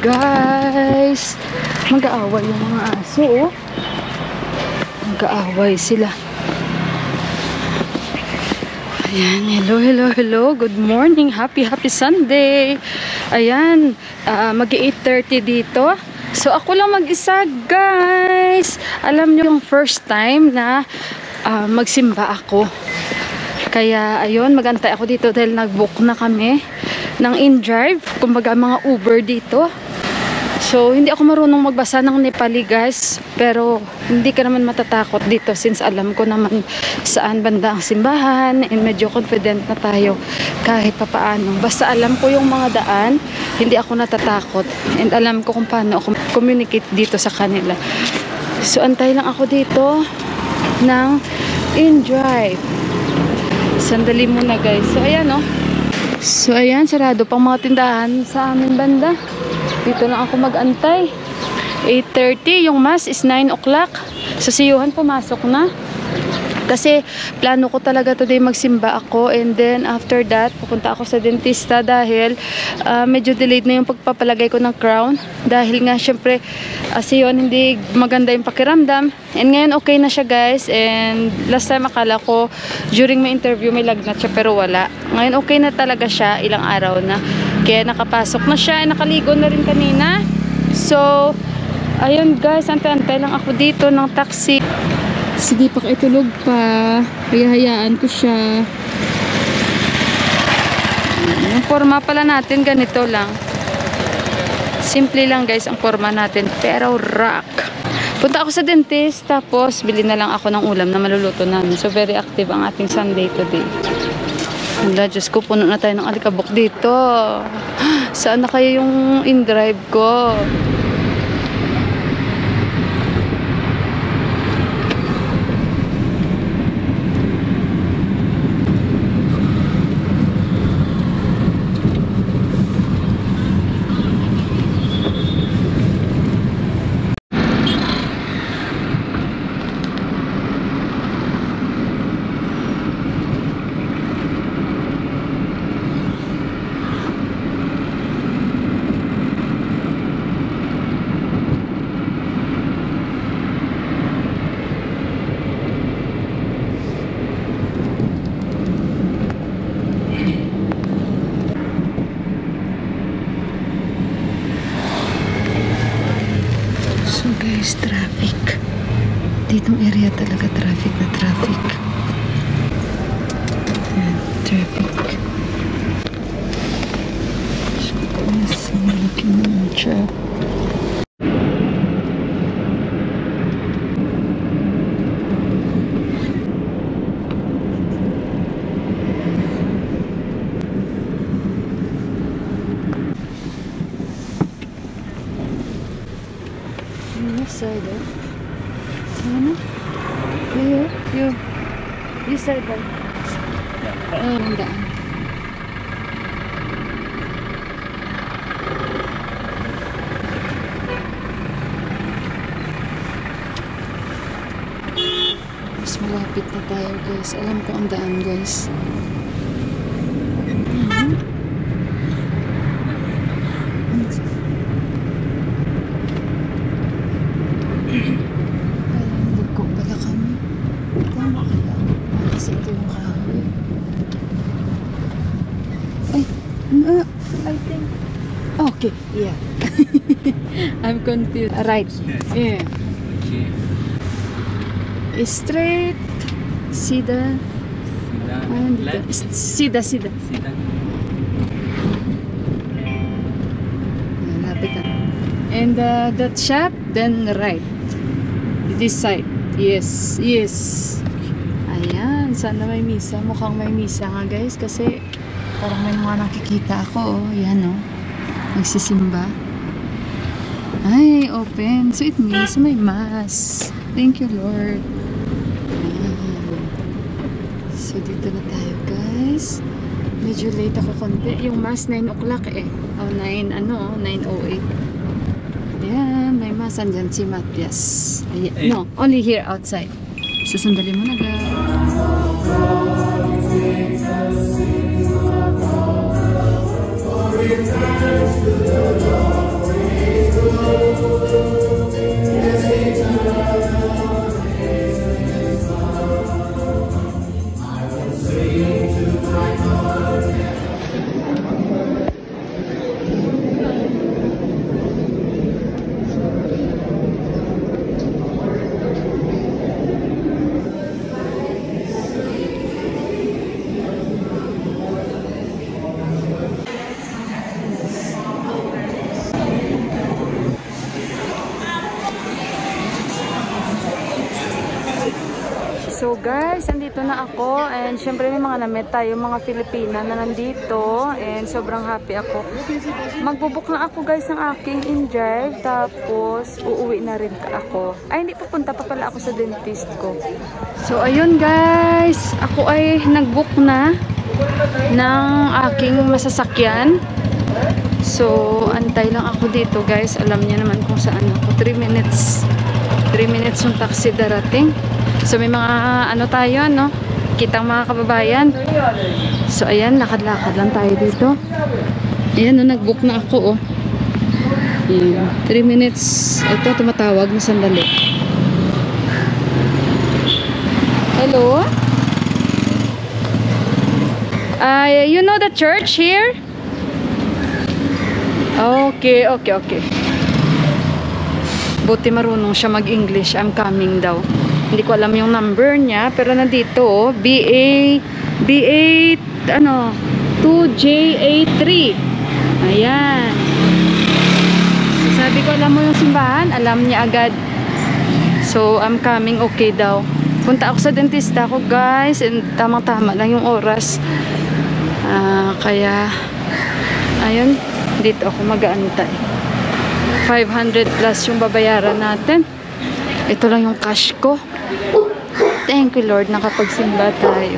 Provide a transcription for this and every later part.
guys. Mag-aaway yung mga aso, oh. Mag-aaway sila. Ayan, hello. Good morning. Happy Sunday. Ayan, mag-8:30 dito. So, ako lang mag-isa, guys. Alam nyo yung first time na magsimba ako. Kaya, ayun, magantay ako dito dahil nag-book na kami ng in-drive. Kumbaga, mga Uber dito. So, hindi ako marunong magbasa ng Nepali, guys. Pero, hindi ka naman matatakot dito since alam ko naman saan banda ang simbahan and medyo confident na tayo kahit papaano. Basta alam ko yung mga daan, hindi ako natatakot. And alam ko kung paano ako communicate dito sa kanila. So, antay lang ako dito ng in-drive. Sandali muna, guys. So, ayan, oh. So, ayan, sarado pang mga tindahan sa amin banda. Dito lang ako mag-antay. 8:30. Yung mass is 9 o'clock. Sa siyuhan, pumasok na. Kasi, plano ko talaga today magsimba ako. And then, after that, pupunta ako sa dentista dahil medyo delayed na yung pagpapalagay ko ng crown. Dahil nga, syempre, siyuhan, hindi maganda yung pakiramdam. And ngayon, okay na siya, guys. And last time, akala ko, during my interview, may lagnat siya, pero wala. Ngayon, okay na talaga siya. Ilang araw na. Kaya nakapasok na siya. Nakaligo na rin kanina. So, ayun guys, antay-antay lang ako dito ng taxi. Sige, pakitulog pa. Hayahayaan ko siya. Yung forma pala natin, ganito lang. Simple lang guys ang forma natin. Pero rock. Punta ako sa dentist, tapos bili na lang ako ng ulam na maluluto namin. So, very active ang ating Sunday today. Wala, Diyos ko, puno na tayo ng alikabok dito. Saan na kayo yung in-drive ko? So guys, traffic. Ditong area talaga traffic na traffic. Ayan, traffic. Yes, malaki na yung traffic. Side eh. Sana? You side ba? Oh, ang daan. Mas malapit na tayo guys. Alam ko ang daan guys. Nagkok pala kami. Tama kaya. Kasi ito yung kahoy. Ay, I think. Okay, yeah. I'm confused. Right. Yeah. Straight. Sida. Sida. Lapit na. And that shop, then right. This side. Yes. Ayan. Sana may misa. Mukhang may misa nga guys. Kasi parang may mga nakikita ako. Oh. Yan oh. Magsisimba. Ay, open. So it means may mass. Thank you Lord. So dito na tayo guys. Medyo late ako konti. Yung mass 9 o'clock eh. Oh, 9 ano, 9:08. Ayan, may mass. Andyan si Matias. No, only here outside. So sandali mo na guys. na ako and syempre may mga namit tayo mga Filipina na nandito and sobrang happy ako. Magbubuk na ako guys ng aking in-drive tapos uuwi na rin ako. Ay hindi, pupunta pa pala ako sa dentist ko. So ayun guys, ako ay nag-book na ng aking masasakyan. So antay lang ako dito guys, alam niyo naman kung saan ako. 3 minutes yung taxi darating. So may mga ano tayo, no? Kitang mga kababayan. So ayan, lakad-lakad lang tayo dito. Ayan, no, nag-book na ako, oh. Ayan, 3 minutes. Ito, tumatawag na sandali. Hello? You know the church here? Okay. Buti marunong siya mag-English. I'm coming daw. Hindi ko alam yung number niya, pero nandito, oh, BA 2JA3. Ayan. So, sabi ko, alam mo yung simbahan? Alam niya agad. So, I'm coming, okay daw. Punta ako sa dentista ko, guys, and tamang-tama lang yung oras. Kaya, ayun, dito ako mag-aantay. 500 plus yung babayaran natin. Ito lang yung cash ko. Thank you Lord, nakapagsimba tayo.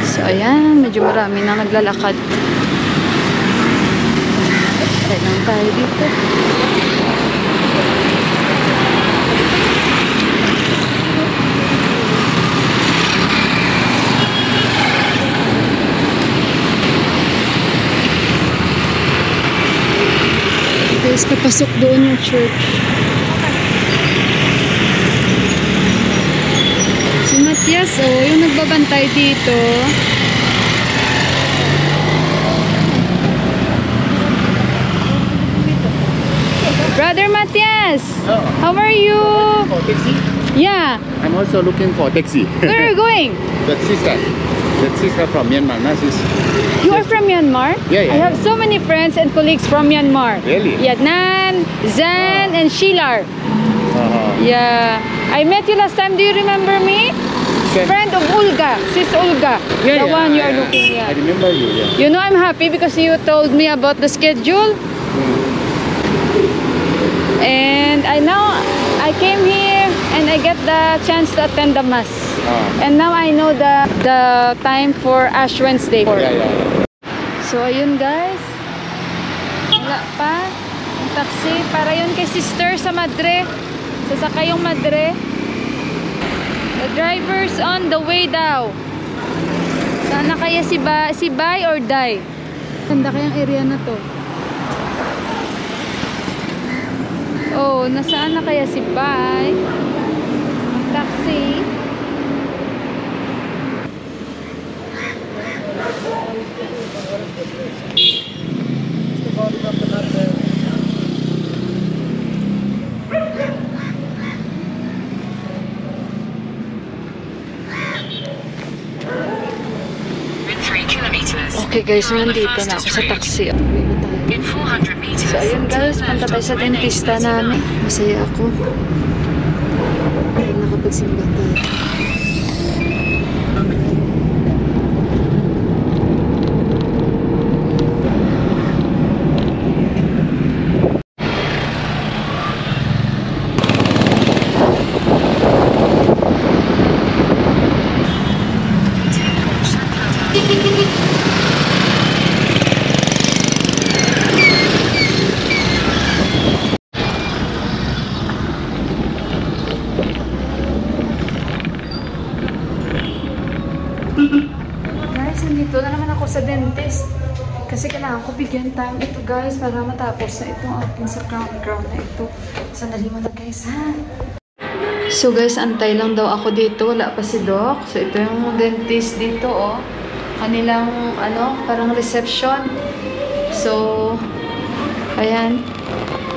So ayan, medyo marami na naglalakad. Tayo lang tayo dito. Guys, papasok doon yung church. Si Matias, oh, yung nagbabantay dito. Brother Matias, how are you? For taxi? Yeah. I'm also looking for taxi. Where are you going? That sister from Myanmar. You are from Myanmar? Yeah. I have so many friends and colleagues from Myanmar. Really? Yadnan, Zan, and Shilar. Yeah. I met you last time. Do you remember me? Friend of Olga, Sis Olga. The one you are looking at. I remember you, yeah. You know, I'm happy because you told me about the schedule. And I came here and I get the chance to attend the mass. And now I know the time for Ash Wednesday. Yeah. So ayun guys, wala pa yung taxi para yun kay sister sa Madre. Sasakay yung Madre. The driver's on the way daw. Sana kaya si Bay or Die? Ganda kayang area na to. Oh, nasaan na kaya si Bay? Ang taxi. Okay guys, nandito na ako sa taxi. So ayun guys, punta tayo sa dentista namin. Masaya ako. Ayun, nakapagsimba tayo. Guys, nandito na naman ako sa dentist. Kasi kailangan ko bigyan time ito guys para matapos na itong aking sa crown na ito. Sandali mo na guys ha. So guys, antay lang daw ako dito. Wala pa si Doc. So ito yung dentist dito oh. Kanilang parang reception. So ayan.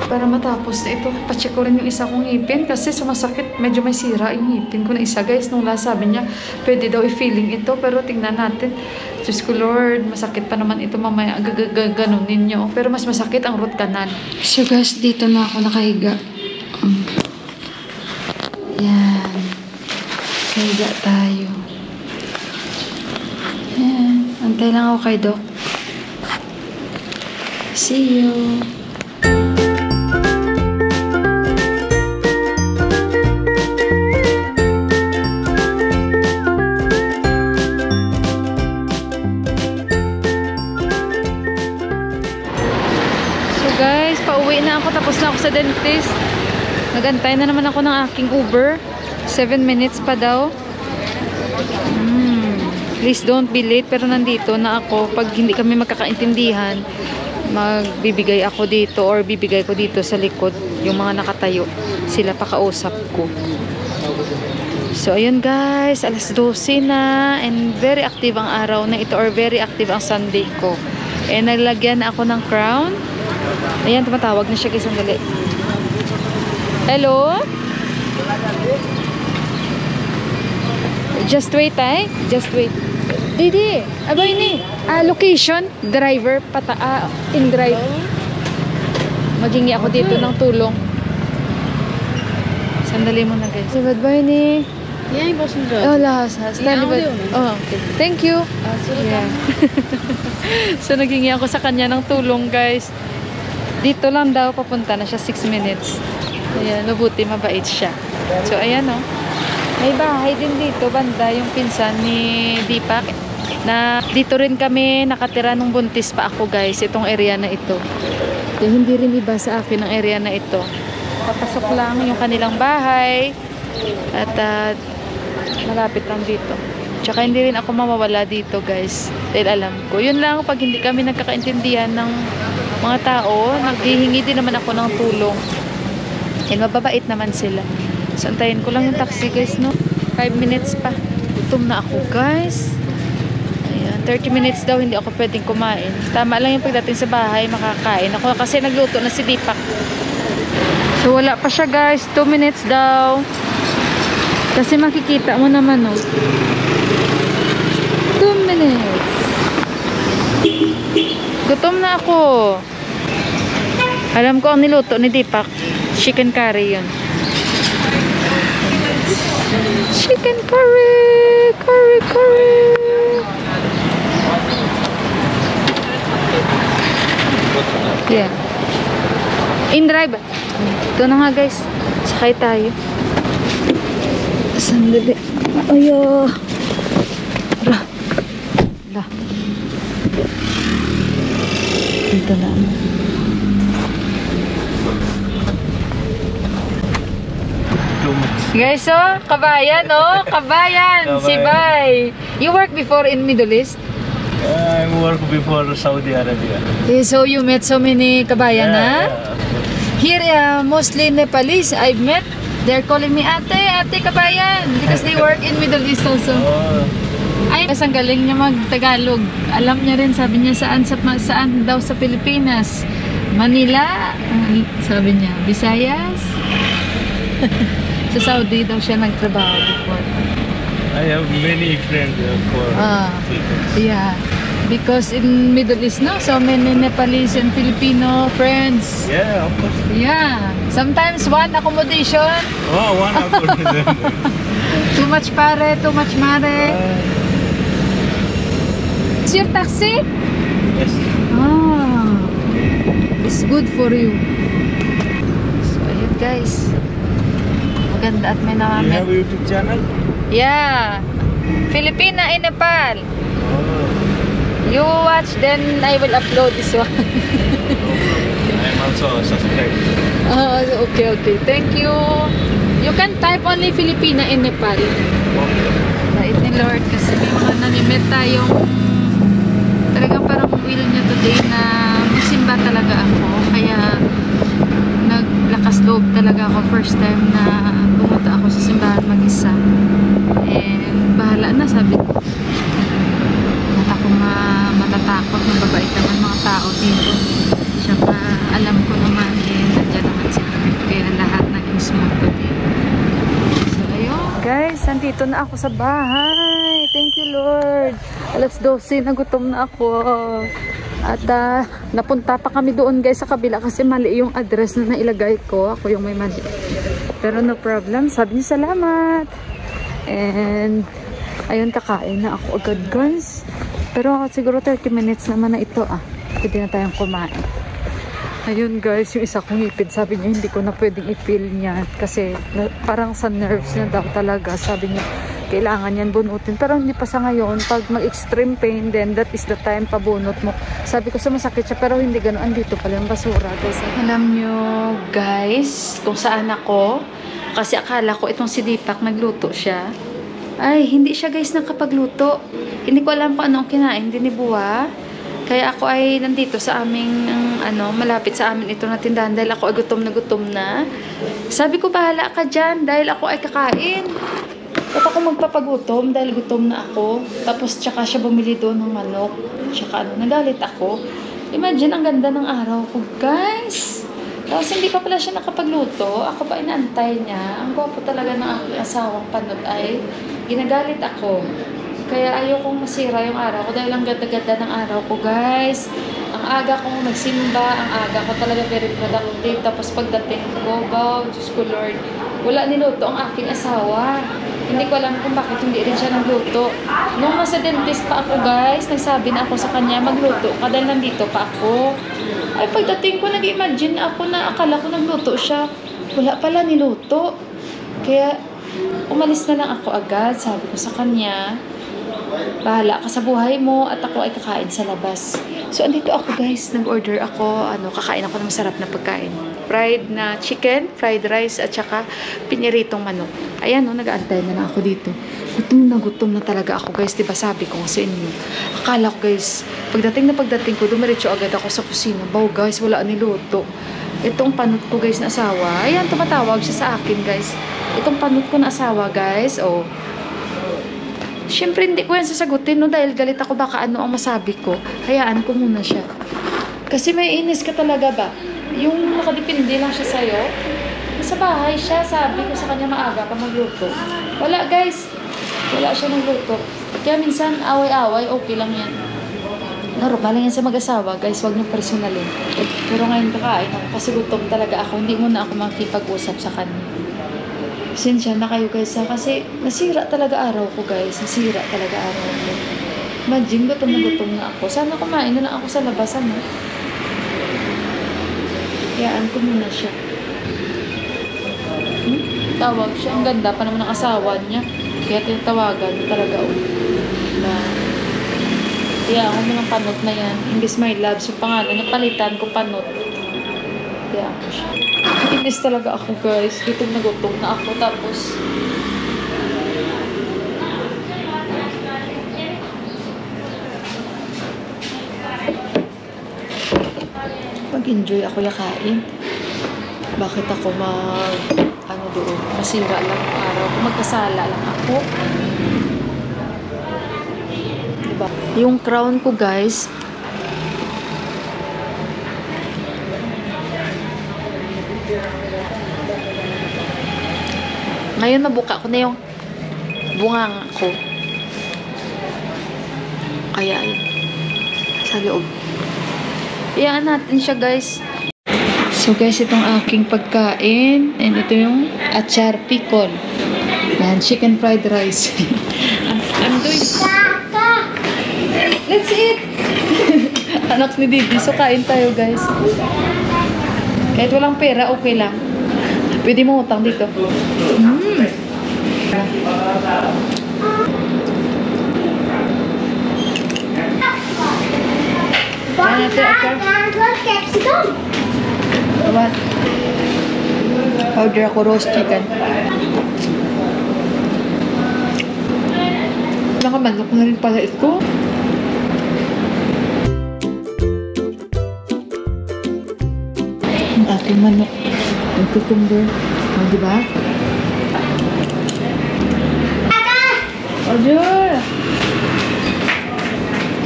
Para matapos na ito, pacheck ko rin yung isa kong ngipin kasi sumasakit, medyo may sira yung ngipin ko na isa guys. Nung last sabi niya, pwede daw i-filling ito pero tingnan natin. Diyos ko Lord, masakit pa naman ito mamaya, ganunin niyo. Pero mas masakit ang root canal. So guys, dito na ako nakahiga. Yan. Higa tayo. Antay lang ako kay Doc. See you. Guys, pauwi na ako. Tapos na ako sa dentist. Nagantay na naman ako ng aking Uber. 7 minutes pa daw. Please don't be late. Pero nandito na ako. Pag hindi kami magkakaintindihan, magbibigay ako dito or bibigay ko dito sa likod yung mga nakatayo. Sila pakausap ko. So, ayun guys. Alas 12 na. And very active ang araw na ito or very active ang Sunday ko. And naglagyan na ako ng crown. Ayan, tumatawag na siya guys. Sandali. Hello? Just wait ay. Just wait. Didi, abay ni. Location, driver, in drive. Magingi ako dito ng tulong. Sandali mo na guys. Sabad ba ni? Yeah, ik was een Oh, lahas. audio. Oh, okay. Thank you. Yeah. So, nagingi ako sa kanya ng tulong guys. Dito lang daw papunta na siya 6 minutes. Ayan, mabuti mabait siya. So, ayan o. May bahay din dito, banda yung pinsan ni Deepak. Na dito rin kami nakatira nung buntis pa ako guys, itong area na ito. Hindi rin iba sa akin ang area na ito. Papasok lang yung kanilang bahay. At malapit lang dito. Tsaka hindi rin ako mawawala dito guys. Dahil alam ko, yun lang pag hindi kami nagkakaintindihan ng mga tao, naghihingi din naman ako ng tulong. And mababait naman sila. So, antayin ko lang yung taxi guys, no? 5 minutes pa. Gutom na ako guys. Ayan, 30 minutes daw hindi ako pwedeng kumain. Tama lang yung pagdating sa bahay, makakain ako kasi nagluto na si Deepak. So, wala pa siya guys. 2 minutes daw. Kasi makikita mo naman, no? 2 minutes. Gutom na ako. Alam ko ang niluto ni Deepak. Chicken curry yun. Chicken curry! Curry, curry! Yeah. In drive. Ito na nga guys. Sakay tayo. Sandali. Ayo. Ra. La. Dito na. Guys, oh, kabayan, oh, kabayan, si Bay. You work before in Middle East? I work before Saudi Arabia. Okay, so you met so many kabayan, ha? Here, mostly Nepalese I've met. They're calling me ate, ate kabayan, because they work in Middle East also. Ay, ang galing niya mag-Tagalog. Alam niya rin, sabi niya, saan daw sa Pilipinas? Manila, sabi niya, Visayas. Sa Saudi daw siya nagtrabaho before. I have many friends for yeah, because in Middle East, no, so many Nepalese and Filipino friends. Yeah, of course. Yeah, sometimes one accommodation. Oh, one accommodation. Too much pare, too much mare. Is your taxi? Yes. Ah, it's good for you. So, ayun guys. Maganda at may You namin. have a YouTube channel? Yeah. Filipina in Nepal. Oh. You watch, then I will upload this one. I'm also subscribed. Oh, okay, okay. Thank you. You can type only Filipina in Nepal. Okay. Bait ni Lord kasi may mga nanimit tayong talagang parang will niya today na magsimba talaga ako. Kaya naglakas loob talaga ako first time na pumunta ako sa simbahan mag-isa. And bahala na, sabi ko. At ako matatakot, mababait naman mga tao dito. Siyaka alam ko naman nandiyan naman si Lord. Kaya lahat naging smooth today. So ayun. Guys, nandito na ako sa bahay. Thank you Lord. Alas 12 na gutom na ako. At napunta pa kami doon guys sa kabila kasi mali yung address na nailagay ko. Ako yung may mali. Pero no problem. Sabi niya salamat. And ayun, kakain na ako agad guys. Pero siguro 30 minutes naman na ito Pwede na tayong kumain. Ayun guys, yung isa kong ipid, sabi niya hindi ko na pwedeng i-feel niya kasi parang sa nerves niya daw talaga. Sabi niya kailangan yan bunutin, pero hindi pa sa ngayon. Pag mag-extreme pain, then that is the time pabunot mo. Sabi ko sumasakit siya, pero hindi gano'n. Andito pala yung basura guys. Alam nyo guys kung saan ako, kasi akala ko itong si Deepak nagluto siya. Ay, hindi siya guys nakapagluto. Hindi ko alam kung anong kinain din ni Buwa. Kaya ako ay nandito sa aming, malapit sa amin ito na tindahan dahil ako ay gutom na. Sabi ko, bahala ka dyan dahil ako ay kakain. Ba't ako magpapagutom dahil gutom na ako. Tapos tsaka siya bumili doon ng manok. Tsaka nagalit ako. Imagine, ang ganda ng araw ko, guys. Tapos hindi pa pala siya nakapagluto. Ako pa inaantay niya. Ang gwapo talaga ng aking asawang Panot ay ginagalit ako. Kaya ayokong masira yung araw ko dahil ang ganda-ganda ng araw ko, guys. Ang aga kong nagsimba, ang aga ko talaga very productive. Tapos pagdating ko, wow, Diyos ko Lord, wala niluto ang aking asawa. Hindi ko alam kung bakit hindi rin siya nagluto. Nung nasa dentist pa ako, guys, nagsabi na ako sa kanya, magluto ka dahil nandito pa ako. Ay, pagdating ko, nag-imagine ako na akala ko nagluto siya. Wala pala niluto. Kaya, umalis na lang ako agad. Sabi ko sa kanya, bahala ka sa buhay mo at ako ay kakain sa labas. So, andito ako guys. Nag-order ako. Kakain ako ng masarap na pagkain. Fried na chicken, fried rice, at saka piniritong manok. Ayan, nag-aantay na lang ako dito. Gutom na talaga ako guys. Diba sabi ko sa inyo. Akala ko guys, pagdating ko, dumiretso agad ako sa kusina. Baw guys, wala niluto. Itong Panot ko guys na asawa. Ayan, tumatawag siya sa akin guys. Itong Panot ko na asawa guys. Siyempre, hindi ko yan sasagutin, dahil galit ako baka ano ang masabi ko. Hayaan ko muna siya. Kasi may inis ka talaga ba? Yung nakadepende lang siya sa'yo. Sa bahay siya, sabi ko sa kanya maaga pa magluto. Wala guys. Wala siya nagluto. Kaya minsan, away-away, okay lang yan. Normal lang yan sa mag-asawa, guys. Huwag niyo personalin. Pero ngayon kakain ako kasi gutom talaga ako. Hindi muna ako makipag-usap sa kanya. Pasensya na kayo guys kasi nasira talaga araw ko guys. Nasira talaga araw ko. Imagine, gutom na ako. Sana kumain na lang ako sa labas. Hayaan ko muna siya. Tawag siya. Ang ganda pa naman ng asawa niya. Kaya tinatawagan talaga na hayaan ko ng Panot na yan. Imbis my loves. Yung pangalan niya, palitan ko Panot. Hayaan ko siya. Inis talaga ako guys. Gutom na ako. Tapos mag-enjoy ako yakain. Bakit ako doon? Masira lang ang araw ko. Magkasala lang ako. Diba? Yung crown ko guys, ngayon nabuka ko na yung bunganga ko. Kaya yun. Sa loob. Iyaan natin siya guys. So guys, itong aking pagkain. And ito yung achar pickle. And chicken fried rice. I'm doing... Let's eat! Anak ni Didi. So kain tayo guys. Kahit walang pera, okay lang. Pwede mo utang dito. What? Order ako roast chicken. Nakamanok na rin pala ito. Ang aking manok. Ang cucumber. Diba? Order!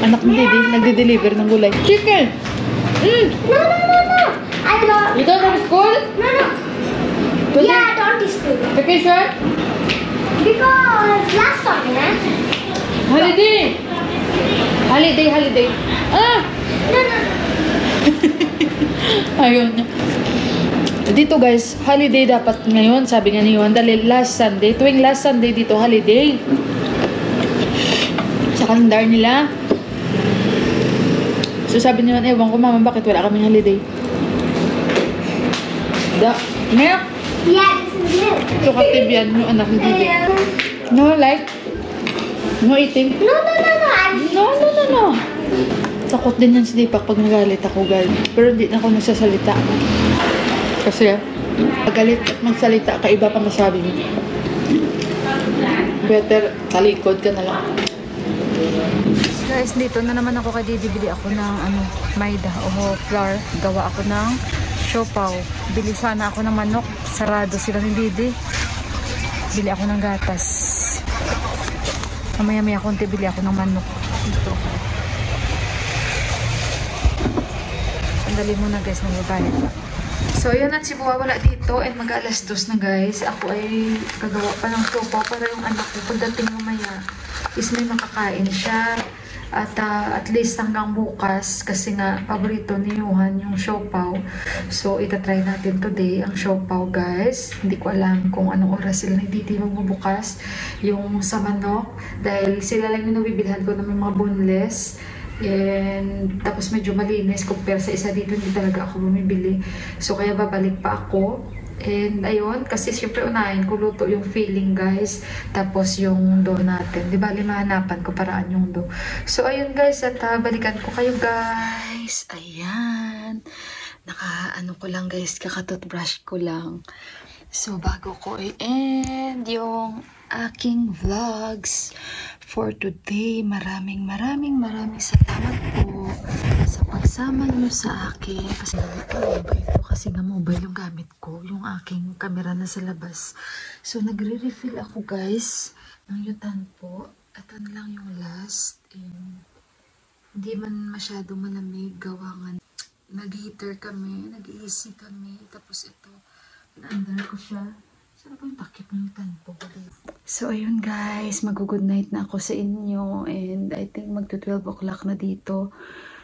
Anak ni Didi, nagde-deliver ng gulay. Chicken! No. I don't. You don't have school? No. Yeah, I don't school. Vacation? Because last time, Holiday! Holiday. No. Ayun. Dito guys, holiday dapat ngayon, sabi nga ni Juan, dahil last Sunday, tuwing last Sunday dito, holiday. Sa kalendar nila. So sabi niyo, ewan ko mama, bakit wala kaming holiday? Milk! Yeah, this is milk. Ito katib yan, yung anak ni Didi. No, like? No eating? No, no, no, no. No. Takot din yan si Deepak pag nagalit ako, guys. Pero hindi na ako nagsasalita. Kasi, magalit at magsalita, kaiba pa masabi mo. Better, talikod ka na lang. Guys, dito na naman ako kay Didi. Bili ako ng maida o flour. Gawa ako ng siopaw. Bili sana ako ng manok. Sarado sila ni Didi. Bili ako ng gatas. Mamaya-maya konti bili ako ng manok. Dito. Sandali muna guys, magbabayad pa. So, yun at si Buwa wala dito and mag-alas 2 na guys. Ako ay gagawa pa ng siopaw para yung anak ko pagdating mamaya is may makakain siya. At least hanggang bukas kasi nga paborito ni Johan yung siopaw. So, itatry natin today ang siopaw guys. Hindi ko alam kung anong oras sila ni Didi magbubukas yung sa manok. Dahil sila lang yung nabibilhan ko na may mga boneless. And tapos medyo malinis compare sa isa dito, hindi talaga ako bumibili. So kaya babalik pa ako. And ayun, kasi syempre unahin ko luto yung filling guys. Tapos yung dough natin. Di ba mahanapan ko paraan yung dough. So ayun guys, at balikan ko kayo guys. Ayan. Naka-ano ko lang guys, kaka-toothbrush ko lang. So bago ko i-end yung aking vlogs for today, maraming salamat po sa pagsama nyo sa akin. Kasi nga mobile yung gamit ko, yung aking camera na sa labas. So nagre-refill ako guys ng yutan po. At ano lang yung last. And hindi man masyado malamig, gawa nga nag-heater kami, nag-AC kami. Tapos ito, under ko siya. Saan ba yung takip ng yutan po? So, ayun guys, mag-good night na ako sa inyo. And I think magto 12 o'clock na dito.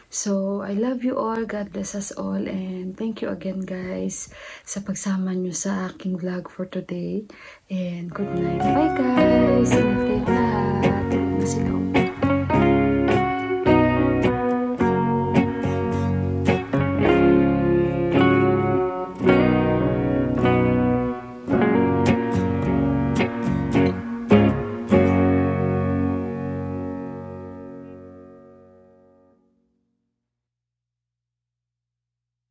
So, I love you all. God bless us all. And thank you again guys sa pagsama nyo sa aking vlog for today. And good night. Bye guys!